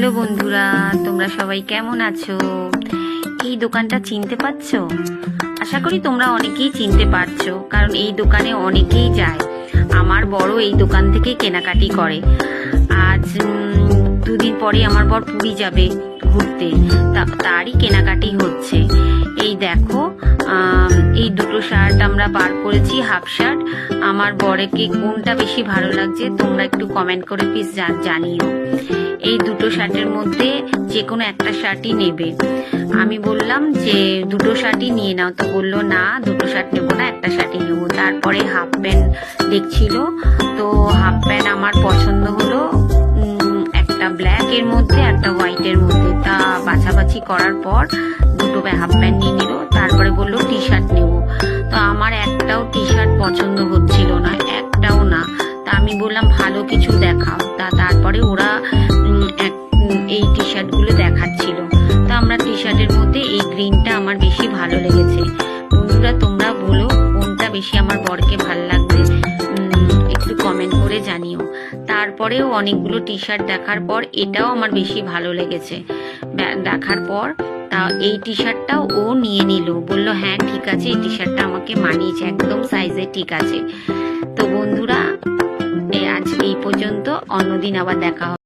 Hello বন্ধুরা, তোমরা সবাই কেমন আছো? এই দোকানটা চিনতে পারছো? আশা করি তোমরা অনেকেই চিনতে পারছো, কারণ এই দোকানে অনেকেই যায়। আমার বড় এই দোকান থেকে কেনাকাটি করে। আজ দুদিন পরে আমার বর পুরী যাবে ঘুরতে, তারই কেনাকাটি হচ্ছে। এই দেখো, এই দুটো শার্ট আমরা বার করেছি, হাফ শার্ট। আমার বরেকে কোনটা বেশি ভালো লাগছে তোমরা একটু কমেন্ট করে প্লিজ জানিও। এই দুটো শার্টের মধ্যে যে কোনো একটা শার্টই নেবে। আমি বললাম যে দুটো শার্টই নিয়ে নাও, তো বললো না দুটো শার্ট নেবো না, একটা শার্টই নেবো। তারপরে হাফ প্যান্ট দেখছিল, তো হাফ প্যান্ট আমার পছন্দ হলো, একটা ব্ল্যাক এর মধ্যে একটা হোয়াইট এর মধ্যে। তা বাছাবাছি করার পর দুটো হাফ প্যান্ট নিয়ে নিল। তারপরে বললো টি শার্ট নেবো। তো আমার একটাও টি শার্ট পছন্দ হচ্ছিল না, একটাও না। তা আমি বললাম ভালো কিছু দেখাও। তারপরে ওরা এই টি শার্ট গুলো দেখাচ্ছিল। তো আমরা টি শার্টের মধ্যে এই গ্রিনটা আমার বেশি ভালো লেগেছে। বন্ধুরা তোমরা বলো কোনটা বেশি আমার বরকে ভালো লাগবে, একটু কমেন্ট করে জানিও। তারপরেও অনেকগুলো টি শার্ট দেখার পর এটাও আমার বেশি ভালো লেগেছে। দেখার পর তা এই টি শার্টটাও ও নিয়ে নিল, বললো হ্যাঁ ঠিক আছে, এই টি শার্টটা আমাকে মানিয়েছে, একদম সাইজে ঠিক আছে। তো বন্ধুরা আজ এই পর্যন্ত, অন্যদিন আবার দেখা হবে।